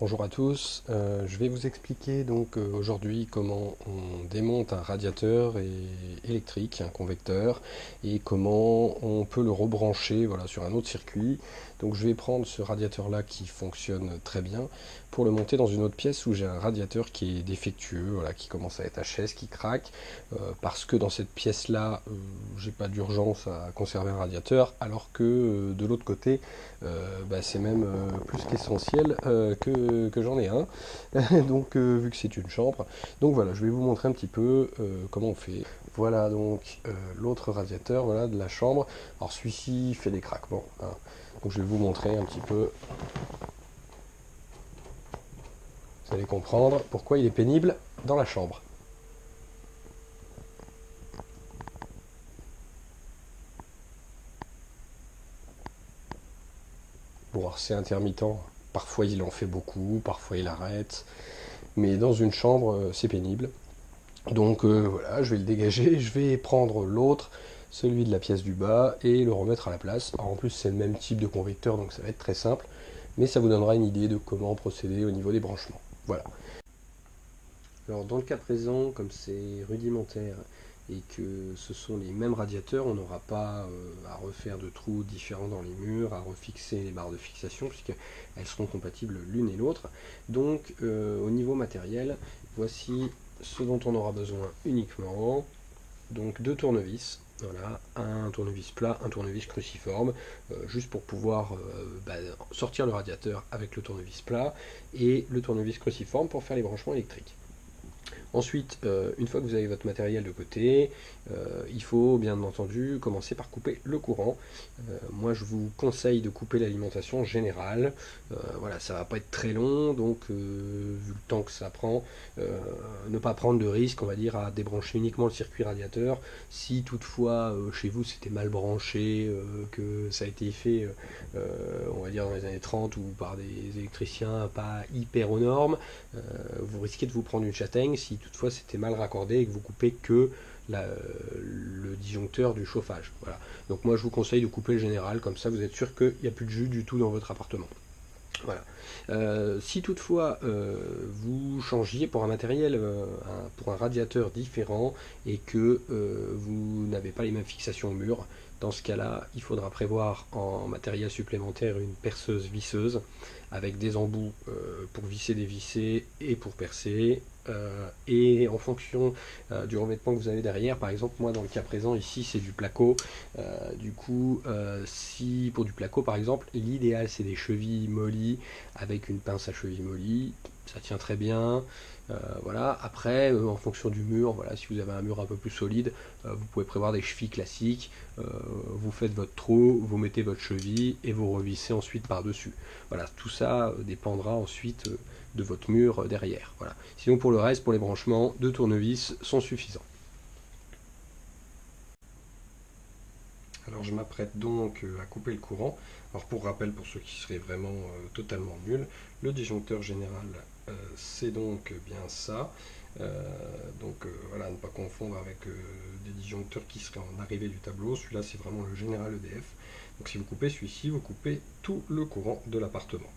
Bonjour à tous, je vais vous expliquer donc aujourd'hui comment on démonte un radiateur électrique, un convecteur, et comment on peut le rebrancher voilà, sur un autre circuit. Donc je vais prendre ce radiateur là qui fonctionne très bien pour le monter dans une autre pièce où j'ai un radiateur qui est défectueux, voilà, qui commence à être HS, qui craque, parce que dans cette pièce là j'ai pas d'urgence à conserver un radiateur, alors que de l'autre côté c'est même plus qu'essentiel que j'en ai un, donc vu que c'est une chambre. Donc voilà, je vais vous montrer un petit peu comment on fait. Voilà donc l'autre radiateur voilà, de la chambre. Alors celui-ci fait des craquements, hein. Donc je vais vous montrer un petit peu. Vous allez comprendre pourquoi il est pénible dans la chambre. Bon, alors c'est intermittent. Parfois il en fait beaucoup, parfois il arrête. Mais dans une chambre, c'est pénible. Donc voilà, je vais le dégager, je vais prendre l'autre, celui de la pièce du bas, et le remettre à la place. Alors, en plus c'est le même type de convecteur, donc ça va être très simple, mais ça vous donnera une idée de comment procéder au niveau des branchements. Voilà. Alors dans le cas présent, comme c'est rudimentaire et que ce sont les mêmes radiateurs, on n'aura pas à refaire de trous différents dans les murs, à refixer les barres de fixation, puisqu'elles seront compatibles l'une et l'autre. Donc au niveau matériel, voici ce dont on aura besoin uniquement. Donc deux tournevis, voilà, un tournevis plat, un tournevis cruciforme, juste pour pouvoir sortir le radiateur avec le tournevis plat, et le tournevis cruciforme pour faire les branchements électriques. Ensuite, une fois que vous avez votre matériel de côté, il faut bien entendu commencer par couper le courant. Moi je vous conseille de couper l'alimentation générale. Voilà, ça va pas être très long, donc vu le temps que ça prend, ne pas prendre de risque, on va dire, à débrancher uniquement le circuit radiateur. Si toutefois chez vous c'était mal branché, que ça a été fait on va dire dans les années 30 ou par des électriciens pas hyper aux normes, vous risquez de vous prendre une châtaigne si toutefois c'était mal raccordé et que vous coupez que le disjoncteur du chauffage. Voilà. Donc moi je vous conseille de couper le général, comme ça vous êtes sûr qu'il n'y a plus de jus du tout dans votre appartement. Voilà. Si toutefois vous changiez pour un matériel, pour un radiateur différent et que vous n'avez pas les mêmes fixations au mur, dans ce cas-là, il faudra prévoir en matériel supplémentaire une perceuse visseuse avec des embouts pour visser, dévisser et pour percer. Et en fonction du revêtement que vous avez derrière, par exemple moi dans le cas présent ici c'est du placo, du coup si pour du placo par exemple l'idéal c'est des chevilles mollies avec une pince à cheville mollie, ça tient très bien. Voilà. Après en fonction du mur, voilà, si vous avez un mur un peu plus solide, vous pouvez prévoir des chevilles classiques, vous faites votre trou, vous mettez votre cheville et vous revissez ensuite par dessus. Voilà, tout ça dépendra ensuite de votre mur derrière. Voilà. Sinon pour le reste, pour les branchements, deux tournevis sont suffisants. Alors je m'apprête donc à couper le courant. Alors pour rappel, pour ceux qui seraient vraiment totalement nuls, le disjoncteur général c'est donc bien ça. Voilà, ne pas confondre avec des disjoncteurs qui seraient en arrivée du tableau. Celui-là c'est vraiment le général EDF. Donc si vous coupez celui-ci, vous coupez tout le courant de l'appartement.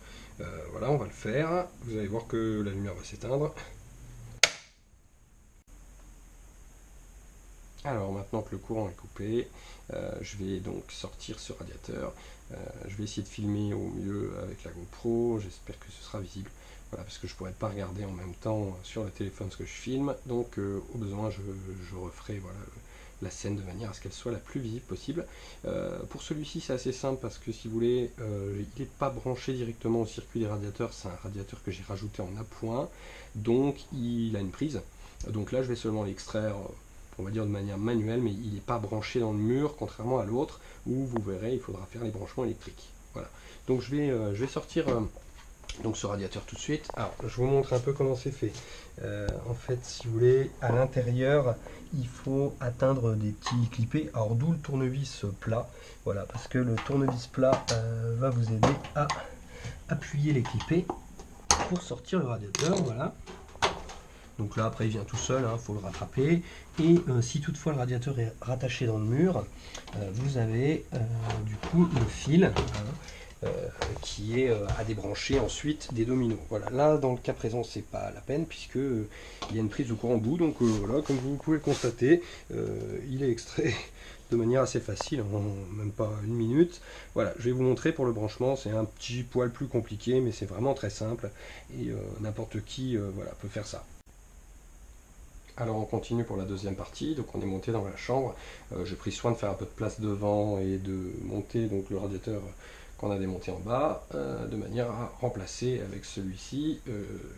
Voilà, on va le faire. Vous allez voir que la lumière va s'éteindre. Alors maintenant que le courant est coupé, je vais donc sortir ce radiateur. Je vais essayer de filmer au mieux avec la GoPro, j'espère que ce sera visible. Voilà, parce que je ne pourrais pas regarder en même temps sur le téléphone ce que je filme. Donc au besoin, je referai voilà, la scène de manière à ce qu'elle soit la plus visible possible. Pour celui-ci, c'est assez simple parce que si vous voulez, il n'est pas branché directement au circuit des radiateurs. C'est un radiateur que j'ai rajouté en appoint. Donc il a une prise. Donc là, je vais seulement l'extraire on va dire de manière manuelle, mais il n'est pas branché dans le mur, contrairement à l'autre, où vous verrez, il faudra faire les branchements électriques. Voilà. Donc je vais sortir donc ce radiateur tout de suite. Alors, je vous montre un peu comment c'est fait. En fait, si vous voulez, à l'intérieur, il faut atteindre des petits clippés. Alors, d'où le tournevis plat. Voilà, parce que le tournevis plat va vous aider à appuyer les clippés pour sortir le radiateur. Voilà. Donc là, après, il vient tout seul, il faut le rattraper. Et si toutefois le radiateur est rattaché dans le mur, vous avez du coup le fil qui est à débrancher ensuite des dominos. Voilà, là dans le cas présent c'est pas la peine puisque il y a une prise de courant au bout, donc voilà, comme vous pouvez le constater, il est extrait de manière assez facile, en même pas une minute. Voilà, je vais vous montrer pour le branchement, c'est un petit poil plus compliqué, mais c'est vraiment très simple, et n'importe qui voilà, peut faire ça. Alors on continue pour la deuxième partie, donc on est monté dans la chambre, j'ai pris soin de faire un peu de place devant et de monter donc le radiateur qu'on a démonté en bas, de manière à remplacer avec celui-ci,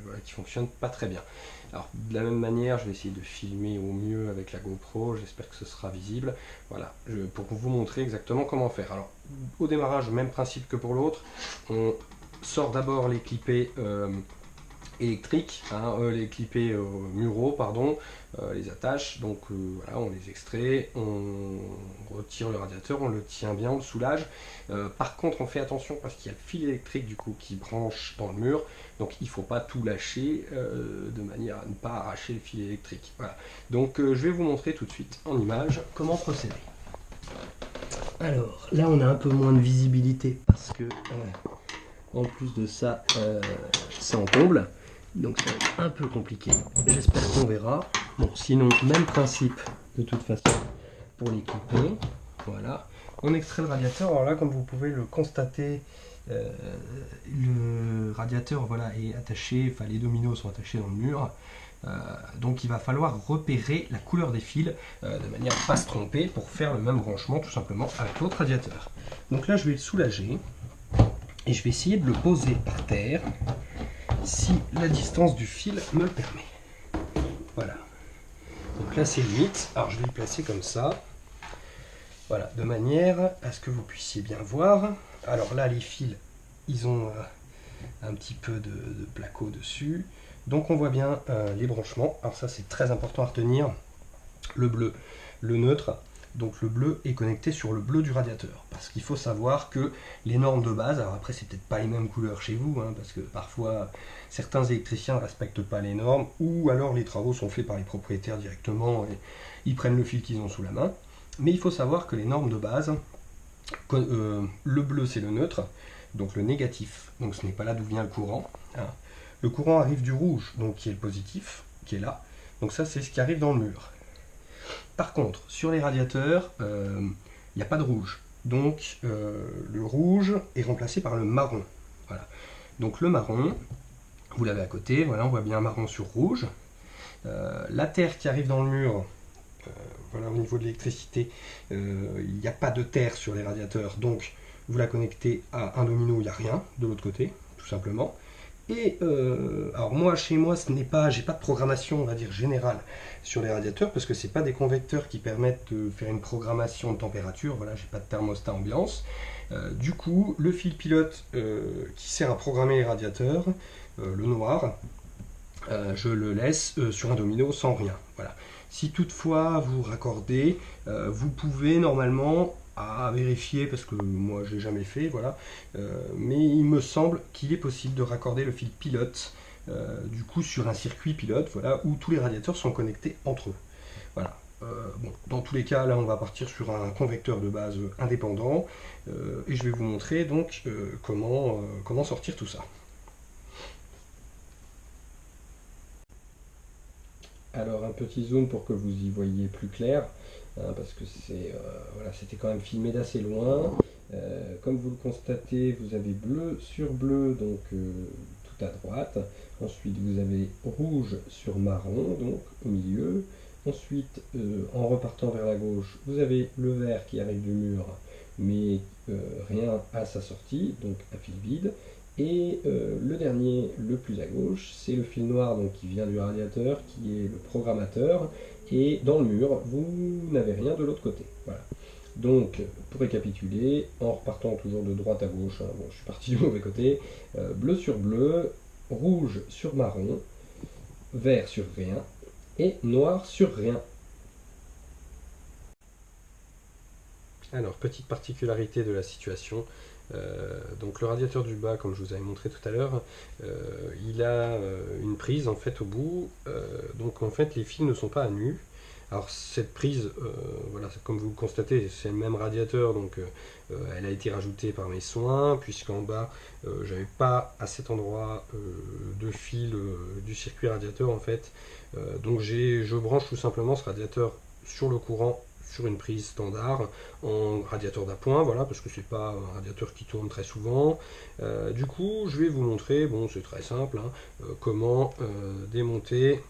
voilà, qui fonctionne pas très bien. Alors de la même manière, je vais essayer de filmer au mieux avec la GoPro, j'espère que ce sera visible, voilà, pour vous montrer exactement comment faire. Alors au démarrage, même principe que pour l'autre, on sort d'abord les clipets électriques, hein, les clipets muraux, pardon, les attaches, donc voilà, on les extrait, on retire le radiateur, on le tient bien, on le soulage. Par contre, on fait attention parce qu'il y a le fil électrique du coup qui branche dans le mur, donc il ne faut pas tout lâcher de manière à ne pas arracher le fil électrique. Voilà. Donc je vais vous montrer tout de suite en image comment procéder. Alors là, on a un peu moins de visibilité parce que en plus de ça, c'est en comble. Donc c'est un peu compliqué, j'espère qu'on verra. Bon, sinon, même principe de toute façon pour les clipper. Voilà, on extrait le radiateur. Alors là, comme vous pouvez le constater, le radiateur voilà, est attaché, enfin les dominos sont attachés dans le mur. Donc il va falloir repérer la couleur des fils de manière à ne pas se tromper pour faire le même branchement tout simplement avec l'autre radiateur. Donc là, je vais le soulager et je vais essayer de le poser par terre si la distance du fil me le permet. Voilà. Donc là c'est limite. Alors je vais le placer comme ça. Voilà, de manière à ce que vous puissiez bien voir. Alors là les fils, ils ont un petit peu de placo dessus. Donc on voit bien les branchements. Alors ça c'est très important à retenir. Le bleu, le neutre. Donc le bleu est connecté sur le bleu du radiateur. Parce qu'il faut savoir que les normes de base, alors après c'est peut-être pas les mêmes couleurs chez vous, hein, parce que parfois certains électriciens ne respectent pas les normes, ou alors les travaux sont faits par les propriétaires directement et ils prennent le fil qu'ils ont sous la main. Mais il faut savoir que les normes de base, le bleu c'est le neutre, donc le négatif, donc ce n'est pas là d'où vient le courant. Hein. Le courant arrive du rouge, donc qui est le positif, qui est là. Donc ça c'est ce qui arrive dans le mur. Par contre, sur les radiateurs, il n'y a pas de rouge. Donc le rouge est remplacé par le marron. Voilà. Donc le marron, vous l'avez à côté, voilà, on voit bien marron sur rouge. La terre qui arrive dans le mur, voilà, au niveau de l'électricité, il n'y a pas de terre sur les radiateurs, donc vous la connectez à un domino, il n'y a rien de l'autre côté, tout simplement. Et alors moi, chez moi, ce n'est pas, j'ai pas de programmation, on va dire, générale sur les radiateurs, parce que c'est pas des convecteurs qui permettent de faire une programmation de température, voilà, j'ai pas de thermostat ambiance. Du coup, le fil pilote qui sert à programmer les radiateurs, le noir, je le laisse sur un domino sans rien. Voilà. Si toutefois vous raccordez, vous pouvez normalement à vérifier parce que moi je l'ai jamais fait, voilà. Mais il me semble qu'il est possible de raccorder le fil pilote du coup sur un circuit pilote, voilà, où tous les radiateurs sont connectés entre eux. Voilà. Bon, dans tous les cas, là on va partir sur un convecteur de base indépendant et je vais vous montrer donc comment sortir tout ça. Alors un petit zoom pour que vous y voyez plus clair, hein, parce que voilà, c'était quand même filmé d'assez loin. Comme vous le constatez, vous avez bleu sur bleu, donc tout à droite. Ensuite vous avez rouge sur marron, donc au milieu. Ensuite, en repartant vers la gauche, vous avez le vert qui arrive du mur, mais rien à sa sortie, donc un fil vide. Et le dernier, le plus à gauche, c'est le fil noir donc, qui vient du radiateur, qui est le programmateur. Et dans le mur, vous n'avez rien de l'autre côté. Voilà. Donc, pour récapituler, en repartant toujours de droite à gauche, hein, bon, je suis parti du mauvais côté, bleu sur bleu, rouge sur marron, vert sur rien, et noir sur rien. Alors, petite particularité de la situation, donc le radiateur du bas, comme je vous avais montré tout à l'heure, il a une prise en fait au bout, donc en fait les fils ne sont pas à nu, Alors cette prise, voilà, comme vous le constatez, c'est le même radiateur, donc elle a été rajoutée par mes soins, puisqu'en bas, j'avais pas à cet endroit de fil du circuit radiateur en fait. Donc je branche tout simplement ce radiateur sur le courant sur une prise standard en radiateur d'appoint, voilà, parce que c'est pas un radiateur qui tourne très souvent. Du coup, je vais vous montrer, bon, c'est très simple, hein, comment démonter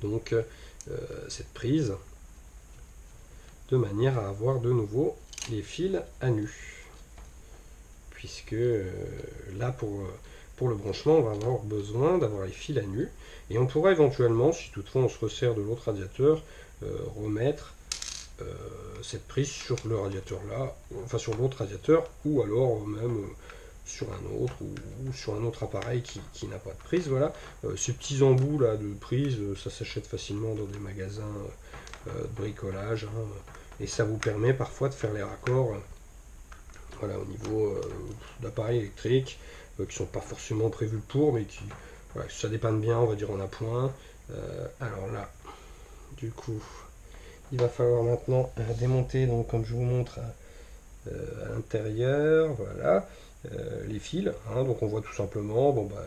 donc cette prise de manière à avoir de nouveau les fils à nu, puisque là pour le branchement on va avoir besoin d'avoir les fils à nu, et on pourra éventuellement, si toutefois on se resserre de l'autre radiateur, remettre cette prise sur le radiateur là, enfin sur l'autre radiateur, ou alors même sur un autre, ou sur un autre appareil qui n'a pas de prise. Voilà. Ces petits embouts là de prise, ça s'achète facilement dans des magasins de bricolage, hein, et ça vous permet parfois de faire les raccords voilà, au niveau d'appareils électriques qui ne sont pas forcément prévus pour, mais qui, voilà, ça dépanne bien, on va dire, en appoint. Alors là, du coup, il va falloir maintenant démonter, donc comme je vous montre à l'intérieur, voilà, les fils, hein. Donc on voit tout simplement, bon bah,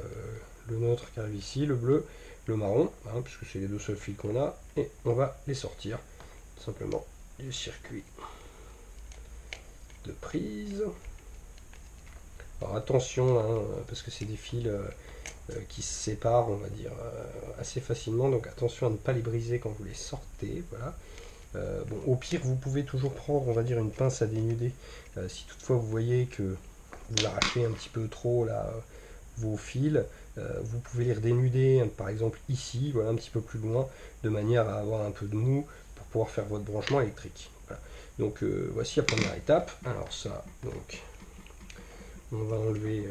le nôtre qui arrive ici, le bleu, le marron, hein, puisque c'est les deux seuls fils qu'on a, et on va les sortir tout simplement du circuit de prise. Alors attention, hein, parce que c'est des fils qui se séparent, on va dire, assez facilement, donc attention à ne pas les briser quand vous les sortez, voilà. Bon, au pire, vous pouvez toujours prendre, on va dire, une pince à dénuder, si toutefois vous voyez que vous arrachez un petit peu trop là, vos fils, vous pouvez les redénuder, hein, par exemple ici, voilà, un petit peu plus loin, de manière à avoir un peu de mou pour pouvoir faire votre branchement électrique. Voilà. Donc voici la première étape. Alors ça, donc on va enlever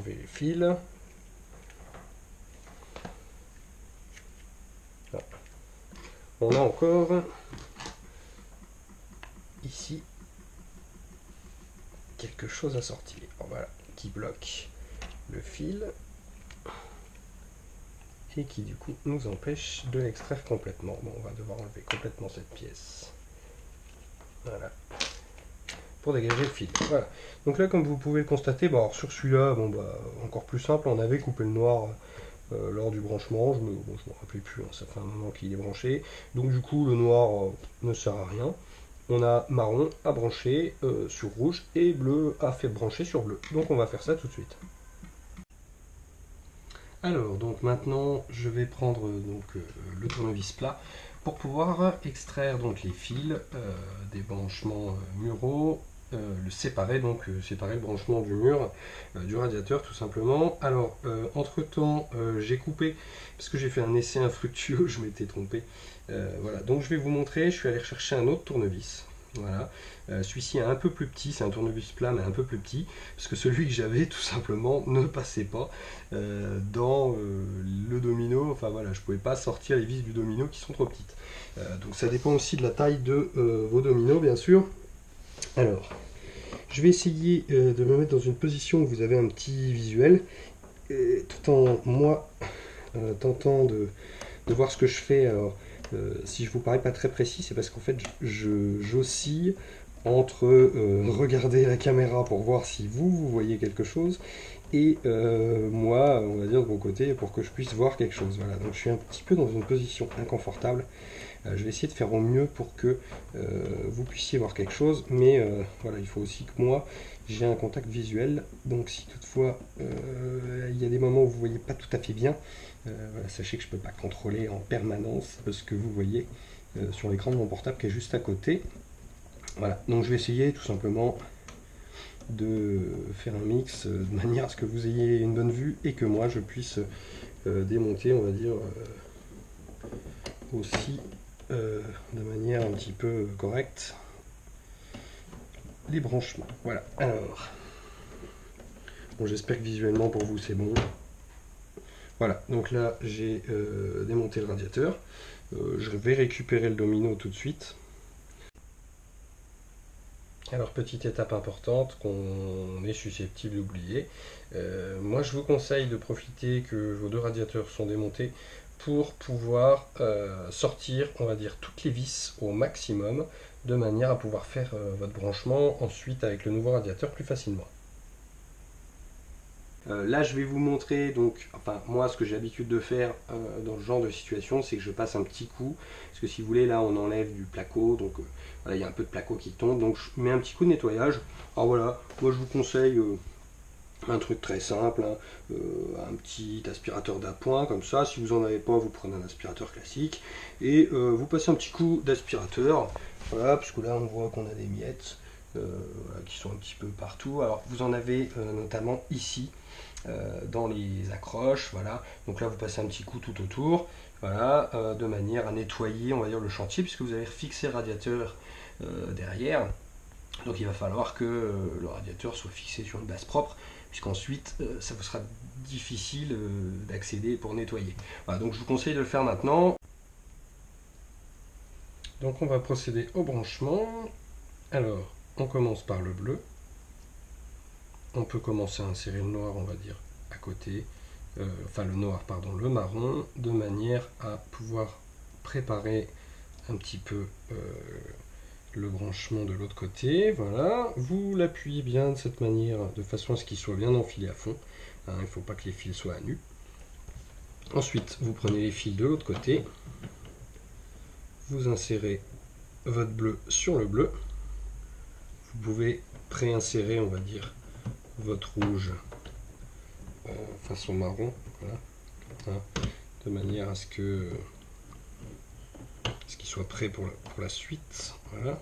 les fils. Voilà. On a encore ici quelque chose à sortir. Alors voilà, qui bloque le fil et qui du coup nous empêche de l'extraire complètement. Bon, on va devoir enlever complètement cette pièce. Voilà. Pour dégager le fil. Voilà. Donc là, comme vous pouvez le constater, bon, alors sur celui-là, bon, bah, encore plus simple, on avait coupé le noir lors du branchement. Je me rappelais plus, hein, ça fait un moment qu'il est branché. Donc du coup, le noir ne sert à rien. On a marron à brancher sur rouge et bleu à faire brancher sur bleu. Donc on va faire ça tout de suite. Alors, donc maintenant, je vais prendre le tournevis plat pour pouvoir extraire donc les fils des branchements muraux, le séparer, donc séparer le branchement du mur du radiateur tout simplement. Alors, entre temps, j'ai coupé, parce que j'ai fait un essai infructueux, je m'étais trompé. Voilà, donc je vais vous montrer, je suis allé rechercher un autre tournevis. Voilà, celui-ci est un peu plus petit, c'est un tournevis plat mais un peu plus petit, parce que celui que j'avais tout simplement ne passait pas dans le domino, enfin voilà, je pouvais pas sortir les vis du domino qui sont trop petites. Donc ça dépend aussi de la taille de vos dominos bien sûr. Alors, je vais essayer de me mettre dans une position où vous avez un petit visuel, tout en moi tentant de voir ce que je fais. Alors, si je vous parais pas très précis, c'est parce qu'en fait j'oscille entre regarder la caméra pour voir si vous voyez quelque chose et moi, on va dire de mon côté, pour que je puisse voir quelque chose. Voilà, donc je suis un petit peu dans une position inconfortable. Je vais essayer de faire au mieux pour que vous puissiez voir quelque chose, mais voilà, il faut aussi que moi j'ai un contact visuel. Donc si toutefois il y a des moments où vous ne voyez pas tout à fait bien, voilà, sachez que je ne peux pas contrôler en permanence ce que vous voyez sur l'écran de mon portable qui est juste à côté. Voilà, donc je vais essayer tout simplement de faire un mix de manière à ce que vous ayez une bonne vue et que moi je puisse démonter, on va dire, aussi de manière un petit peu correcte les branchements. Voilà, alors bon, j'espère que visuellement pour vous c'est bon. Voilà, donc là j'ai démonté le radiateur. Je vais récupérer le domino tout de suite. Alors, petite étape importante qu'on est susceptible d'oublier. Moi, je vous conseille de profiter que vos deux radiateurs sont démontés pour pouvoir sortir, on va dire, toutes les vis au maximum, de manière à pouvoir faire votre branchement ensuite avec le nouveau radiateur plus facilement. Là, je vais vous montrer, donc, enfin, moi, ce que j'ai l'habitude de faire dans ce genre de situation, c'est que je passe un petit coup, parce que si vous voulez, là, on enlève du placo, donc voilà, il y a un peu de placo qui tombe, donc je mets un petit coup de nettoyage. Alors voilà, moi, je vous conseille un truc très simple, hein, un petit aspirateur d'appoint, comme ça. Si vous n'en avez pas, vous prenez un aspirateur classique, et vous passez un petit coup d'aspirateur, voilà, parce que là, on voit qu'on a des miettes. Voilà, qui sont un petit peu partout. Alors vous en avez notamment ici dans les accroches, voilà. Donc là vous passez un petit coup tout autour, voilà, de manière à nettoyer, on va dire, le chantier, puisque vous avez fixé le radiateur derrière. Donc il va falloir que le radiateur soit fixé sur une base propre, puisqu'ensuite ça vous sera difficile d'accéder pour nettoyer. Voilà, donc je vous conseille de le faire maintenant. Donc on va procéder au branchement. Alors, on commence par le bleu. On peut commencer à insérer le noir, on va dire, à côté. Enfin, le noir, pardon, le marron, de manière à pouvoir préparer un petit peu le branchement de l'autre côté. Voilà, vous l'appuyez bien de cette manière, de façon à ce qu'il soit bien enfilé à fond. Hein, il ne faut pas que les fils soient à nu. Ensuite, vous prenez les fils de l'autre côté. Vous insérez votre bleu sur le bleu. Vous pouvez préinsérer, on va dire, votre rouge façon marron, voilà, hein, de manière à ce que ce qu'il soit prêt pour la suite. Voilà.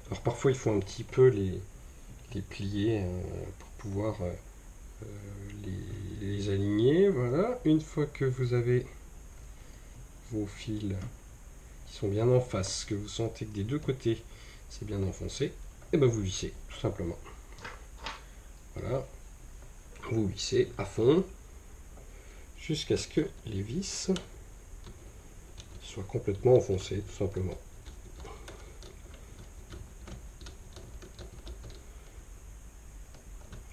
Alors parfois il faut un petit peu les plier pour pouvoir les aligner. Voilà. Une fois que vous avez vos fils qui sont bien en face, que vous sentez que des deux côtés c'est bien enfoncé, et ben vous vissez tout simplement. Voilà. Vous vissez à fond jusqu'à ce que les vis soient complètement enfoncées, tout simplement.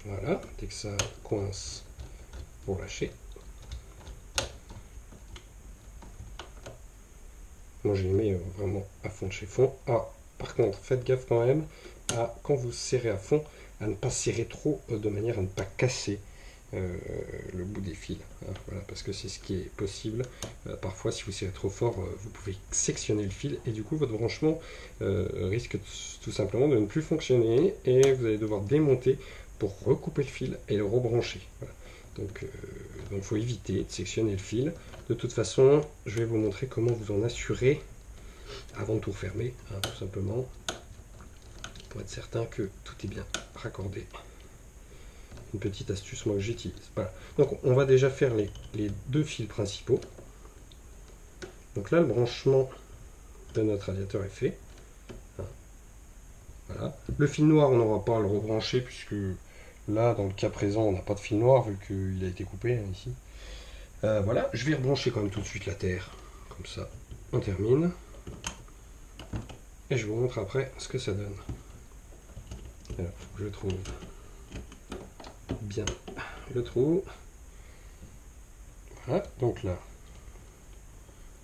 Voilà, dès que ça coince, vous lâchez. Moi je les mets vraiment à fond de chez fond. Ah, par contre, faites gaffe quand même à, quand vous serrez à fond, à ne pas serrer trop de manière à ne pas casser le bout des fils, hein, voilà, parce que c'est ce qui est possible. Parfois, si vous serrez trop fort, vous pouvez sectionner le fil et du coup, votre branchement risque tout simplement de ne plus fonctionner et vous allez devoir démonter pour recouper le fil et le rebrancher. Voilà. Donc, il faut éviter de sectionner le fil. De toute façon, je vais vous montrer comment vous en assurer avant de tout refermer, hein, tout simplement, pour être certain que tout est bien raccordé. Une petite astuce moi que j'utilise. Voilà. Donc on va déjà faire les deux fils principaux. Donc là le branchement de notre radiateur est fait. Voilà. Le fil noir on n'aura pas à le rebrancher puisque là dans le cas présent on n'a pas de fil noir vu qu'il a été coupé hein, ici. Voilà, je vais rebrancher quand même tout de suite la terre. Comme ça on termine. Et je vous montre après ce que ça donne. Alors, je trouve bien le trou. Voilà, donc là,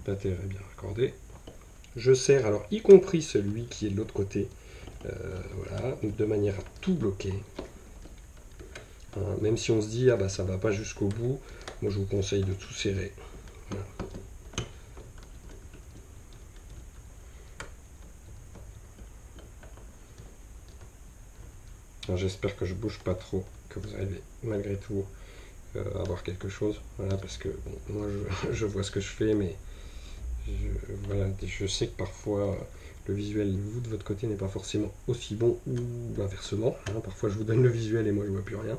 la terre est bien raccordée. Je serre, alors y compris celui qui est de l'autre côté, voilà, de manière à tout bloquer. Hein, même si on se dit, ah bah ça va pas jusqu'au bout, moi je vous conseille de tout serrer. Voilà. J'espère que je bouge pas trop, que vous arrivez malgré tout à avoir quelque chose. Voilà, parce que bon, moi je vois ce que je fais, mais voilà, je sais que parfois le visuel, vous de votre côté, n'est pas forcément aussi bon ou inversement. Hein, parfois je vous donne le visuel et moi je vois plus rien.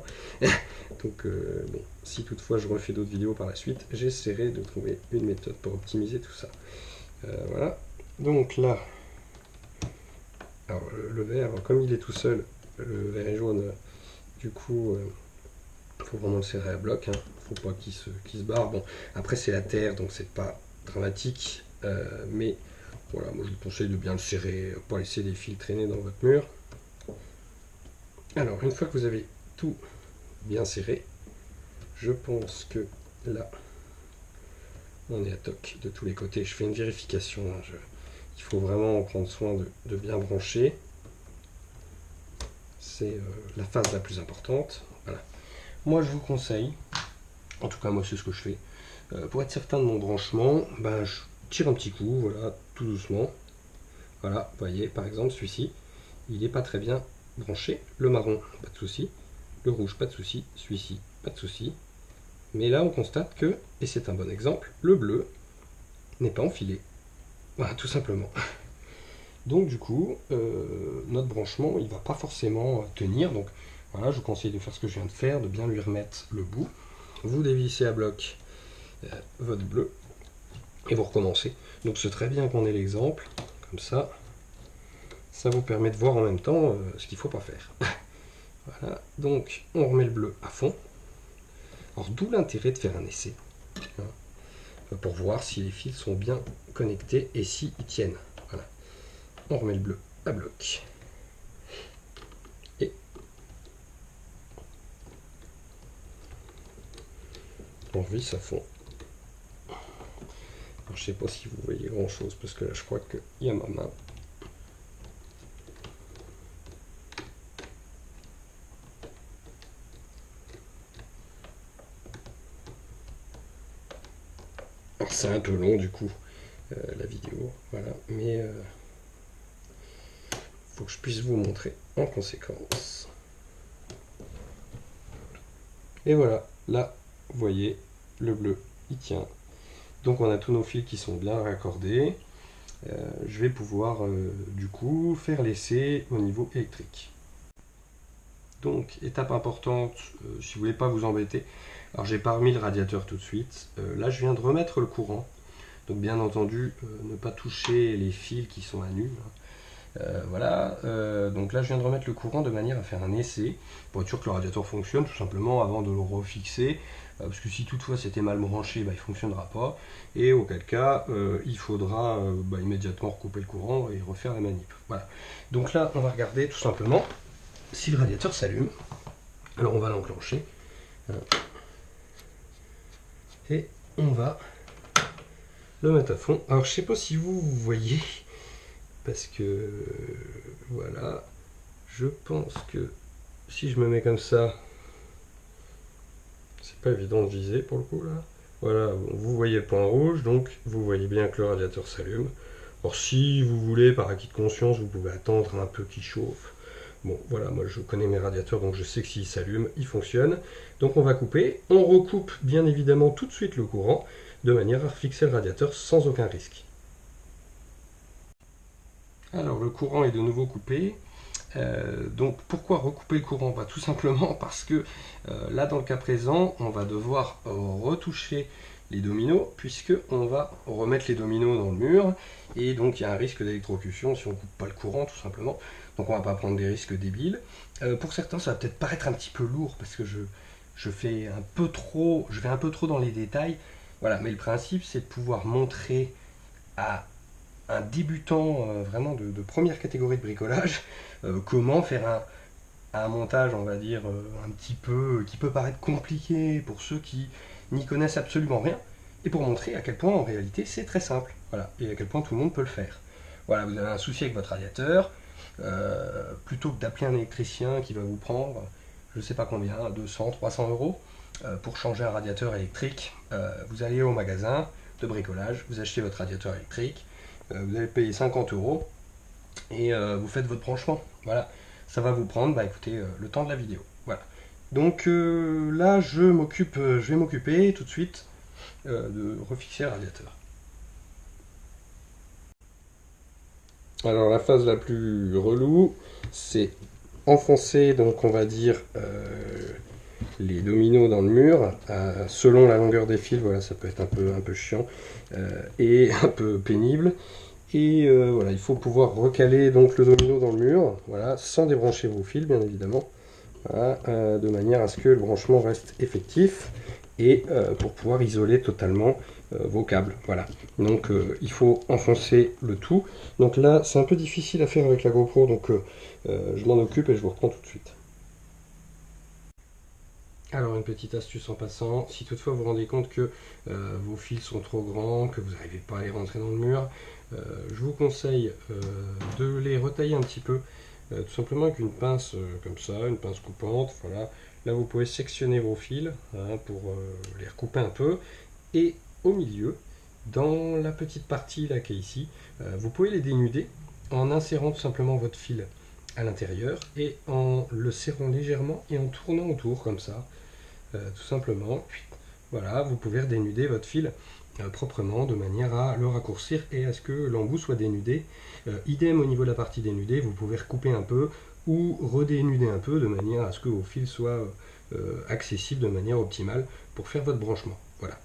Donc bon, si toutefois je refais d'autres vidéos par la suite, j'essaierai de trouver une méthode pour optimiser tout ça. Voilà, donc là, alors, le vert, comme il est tout seul, le vert et jaune, du coup, il faut vraiment le serrer à bloc, hein. Faut pas qu'il se barre. Bon, après c'est la terre, donc c'est pas dramatique, mais voilà, moi je vous conseille de bien le serrer, pas laisser des fils traîner dans votre mur. Alors, une fois que vous avez tout bien serré, je pense que là, On est à toc de tous les côtés. Je fais une vérification. Hein. Il faut vraiment prendre soin de bien brancher. C'est la phase la plus importante. Voilà. Moi, je vous conseille, en tout cas moi c'est ce que je fais, pour être certain de mon branchement, ben, je tire un petit coup, voilà, tout doucement. Voilà, vous voyez, par exemple, celui-ci, il n'est pas très bien branché. Le marron, pas de souci. Le rouge, pas de souci. Celui-ci, pas de souci. Mais là, on constate que, et c'est un bon exemple, le bleu n'est pas enfilé. Voilà, tout simplement. Donc du coup, notre branchement, il ne va pas forcément tenir. Donc voilà, je vous conseille de faire ce que je viens de faire, de bien lui remettre le bout. Vous dévissez à bloc votre bleu et vous recommencez. Donc c'est très bien qu'on ait l'exemple, comme ça. Ça vous permet de voir en même temps ce qu'il ne faut pas faire. Voilà, donc on remet le bleu à fond. Alors d'où l'intérêt de faire un essai, hein, pour voir si les fils sont bien connectés et s'ils tiennent. Voilà. On remet le bleu à bloc. Et on revisse à fond. Alors, je ne sais pas si vous voyez grand chose parce que là je crois qu'il y a ma main. C'est un peu long du coup la vidéo, voilà, mais faut que je puisse vous montrer en conséquence. Et voilà, là vous voyez le bleu il tient. Donc on a tous nos fils qui sont bien raccordés. Je vais pouvoir du coup faire l'essai au niveau électrique. Donc étape importante, si vous voulez pas vous embêter, alors j'ai pas remis le radiateur tout de suite, là je viens de remettre le courant, donc bien entendu ne pas toucher les fils qui sont à nu, voilà, donc là je viens de remettre le courant de manière à faire un essai, pour être sûr que le radiateur fonctionne tout simplement avant de le refixer, parce que si toutefois c'était mal branché, bah, il ne fonctionnera pas, et auquel cas il faudra immédiatement recouper le courant et refaire la manip. Voilà, donc là on va regarder tout simplement si le radiateur s'allume. Alors on va l'enclencher et on va le mettre à fond. Alors je sais pas si vous voyez, parce que voilà, je pense que si je me mets comme ça, c'est pas évident de viser pour le coup là. Voilà, vous voyez le point rouge, donc vous voyez bien que le radiateur s'allume. Alors si vous voulez, par acquis de conscience, vous pouvez attendre un peu qu'il chauffe. Bon, voilà, moi je connais mes radiateurs, donc je sais que s'il s'allume, il fonctionne. Donc on va couper. On recoupe bien évidemment tout de suite le courant, de manière à fixer le radiateur sans aucun risque. Alors le courant est de nouveau coupé. Donc pourquoi recouper le courant? Bah, tout simplement parce que là dans le cas présent, on va devoir retoucher les dominos, puisque on va remettre les dominos dans le mur, et donc il y a un risque d'électrocution si on ne coupe pas le courant tout simplement. Donc on va pas prendre des risques débiles. Pour certains ça va peut-être paraître un petit peu lourd parce que je vais un peu trop dans les détails. Voilà, mais le principe c'est de pouvoir montrer à un débutant vraiment de première catégorie de bricolage comment faire un montage, on va dire, un petit peu, qui peut paraître compliqué pour ceux qui n'y connaissent absolument rien, et pour montrer à quel point en réalité c'est très simple, voilà, et à quel point tout le monde peut le faire. Voilà, vous avez un souci avec votre radiateur, plutôt que d'appeler un électricien qui va vous prendre, je ne sais pas combien, 200, 300 euros, pour changer un radiateur électrique, vous allez au magasin de bricolage, vous achetez votre radiateur électrique, vous allez payer 50 euros, et vous faites votre branchement. Voilà, ça va vous prendre, bah écoutez, le temps de la vidéo. Voilà. Donc là, je vais m'occuper tout de suite de refixer le radiateur. Alors la phase la plus relou, c'est enfoncer, donc on va dire les dominos dans le mur, selon la longueur des fils. Voilà, ça peut être un peu chiant et un peu pénible. Et voilà, il faut pouvoir recaler donc le domino dans le mur, voilà, sans débrancher vos fils bien évidemment, voilà, de manière à ce que le branchement reste effectif et pour pouvoir isoler totalement vos câbles. Voilà, donc il faut enfoncer le tout. Donc là c'est un peu difficile à faire avec la GoPro, donc je m'en occupe et je vous reprends tout de suite. Alors une petite astuce en passant, si toutefois vous vous rendez compte que vos fils sont trop grands, que vous n'arrivez pas à les rentrer dans le mur, je vous conseille de les retailler un petit peu, tout simplement avec une pince comme ça, une pince coupante, voilà. Là vous pouvez sectionner vos fils hein, pour les recouper un peu, et au milieu, dans la petite partie là qui est ici, vous pouvez les dénuder en insérant tout simplement votre fil à l'intérieur et en le serrant légèrement et en tournant autour comme ça. Tout simplement. Voilà, vous pouvez redénuder votre fil proprement de manière à le raccourcir et à ce que l'embout soit dénudé. Idem au niveau de la partie dénudée, vous pouvez recouper un peu ou redénuder un peu de manière à ce que vos fils soient accessibles de manière optimale pour faire votre branchement. Voilà.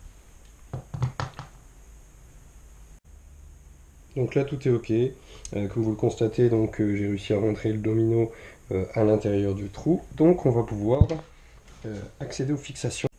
Donc là tout est ok. Comme vous le constatez, donc j'ai réussi à rentrer le domino à l'intérieur du trou. Donc on va pouvoir accéder aux fixations.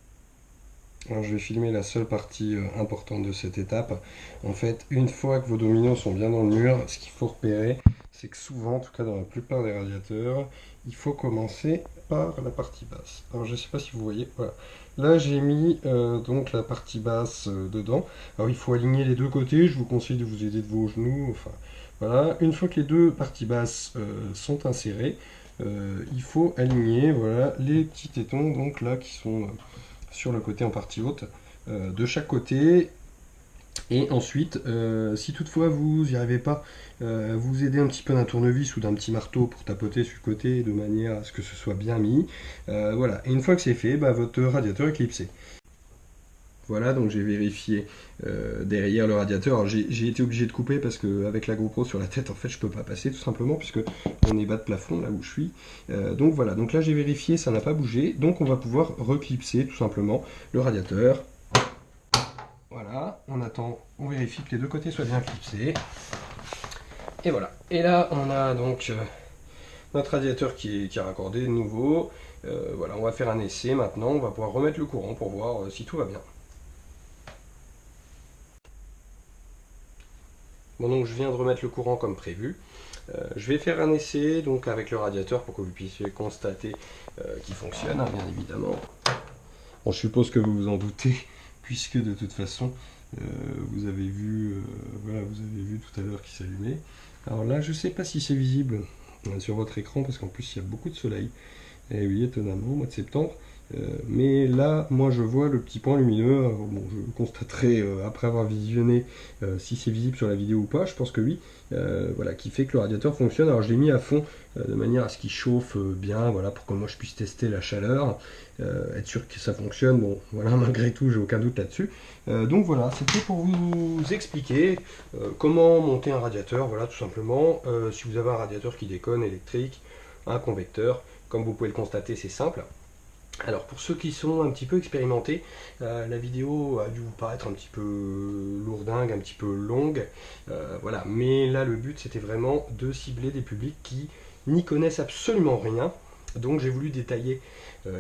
Alors je vais filmer la seule partie importante de cette étape. En fait, une fois que vos dominos sont bien dans le mur, ce qu'il faut repérer, c'est que souvent, en tout cas dans la plupart des radiateurs, il faut commencer par la partie basse. Alors je ne sais pas si vous voyez, voilà. Là j'ai mis donc la partie basse dedans. Alors il faut aligner les deux côtés, je vous conseille de vous aider de vos genoux. Enfin voilà, une fois que les deux parties basses sont insérées, il faut aligner voilà, les petits tétons donc là qui sont sur le côté en partie haute de chaque côté. Et ensuite, si toutefois vous n'y arrivez pas, vous aidez un petit peu d'un tournevis ou d'un petit marteau pour tapoter sur le côté de manière à ce que ce soit bien mis. Voilà, et une fois que c'est fait, bah, votre radiateur est clipsé. Voilà, donc j'ai vérifié derrière le radiateur. Alors j'ai été obligé de couper parce qu'avec la GoPro sur la tête, en fait, je peux pas passer tout simplement puisque on est bas de plafond là où je suis. Donc voilà, donc là j'ai vérifié, ça n'a pas bougé. Donc on va pouvoir reclipser tout simplement le radiateur. Voilà, on attend, on vérifie que les deux côtés soient bien clipsés. Et voilà. Et là, on a donc notre radiateur qui est raccordé de nouveau. Voilà, on va faire un essai maintenant. On va pouvoir remettre le courant pour voir si tout va bien. Bon, donc je viens de remettre le courant comme prévu. Je vais faire un essai donc avec le radiateur pour que vous puissiez constater qu'il fonctionne, hein, bien évidemment. Bon, je suppose que vous vous en doutez, puisque de toute façon, vous avez vu, voilà, vous avez vu tout à l'heure qu'il s'allumait. Alors là, je ne sais pas si c'est visible sur votre écran, parce qu'en plus, il y a beaucoup de soleil. Et oui, étonnamment, au mois de septembre. Mais là, moi, je vois le petit point lumineux. Alors, bon, je constaterai après avoir visionné si c'est visible sur la vidéo ou pas. Je pense que oui. Voilà, qui fait que le radiateur fonctionne. Alors, je l'ai mis à fond de manière à ce qu'il chauffe bien, voilà, pour que moi je puisse tester la chaleur, être sûr que ça fonctionne. Bon, voilà, malgré tout, j'ai aucun doute là-dessus. Donc voilà, c'était pour vous expliquer comment monter un radiateur. Voilà, tout simplement. Si vous avez un radiateur qui déconne, électrique, un convecteur. Comme vous pouvez le constater, c'est simple. Alors pour ceux qui sont un petit peu expérimentés, la vidéo a dû vous paraître un petit peu lourdingue, un petit peu longue, voilà. Mais là le but c'était vraiment de cibler des publics qui n'y connaissent absolument rien. Donc j'ai voulu détailler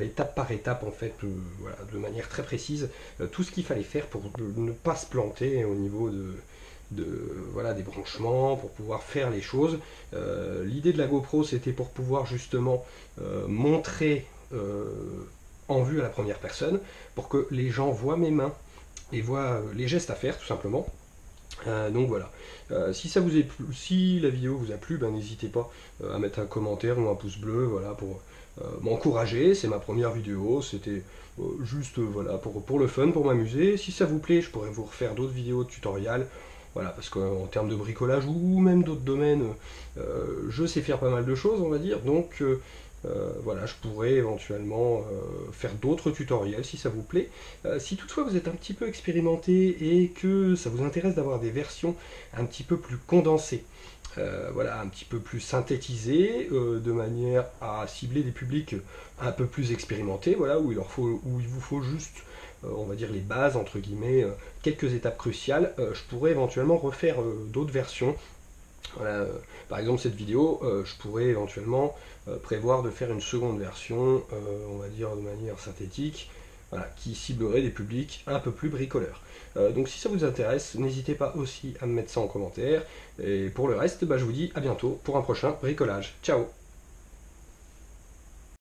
étape par étape en fait, voilà, de manière très précise, tout ce qu'il fallait faire pour ne pas se planter au niveau voilà, des branchements, pour pouvoir faire les choses. L'idée de la GoPro c'était pour pouvoir justement montrer en vue à la première personne, pour que les gens voient mes mains et voient les gestes à faire tout simplement. Donc voilà, si ça vous est plu, si la vidéo vous a plu, ben, n'hésitez pas à mettre un commentaire ou un pouce bleu, voilà, pour m'encourager. C'est ma première vidéo, c'était juste voilà, pour le fun, pour m'amuser. Si ça vous plaît, je pourrais vous refaire d'autres vidéos de tutoriels. Voilà, parce qu'en termes de bricolage ou même d'autres domaines, je sais faire pas mal de choses, on va dire. Donc voilà, je pourrais éventuellement faire d'autres tutoriels si ça vous plaît. Si toutefois vous êtes un petit peu expérimenté et que ça vous intéresse d'avoir des versions un petit peu plus condensées, voilà, un petit peu plus synthétisées, de manière à cibler des publics un peu plus expérimentés, voilà, où il vous faut juste on va dire les bases entre guillemets, quelques étapes cruciales, je pourrais éventuellement refaire d'autres versions. Voilà, par exemple cette vidéo, je pourrais éventuellement prévoir de faire une seconde version, on va dire de manière synthétique, voilà, qui ciblerait des publics un peu plus bricoleurs. Donc si ça vous intéresse, n'hésitez pas aussi à me mettre ça en commentaire. Et pour le reste, bah, je vous dis à bientôt pour un prochain bricolage. Ciao!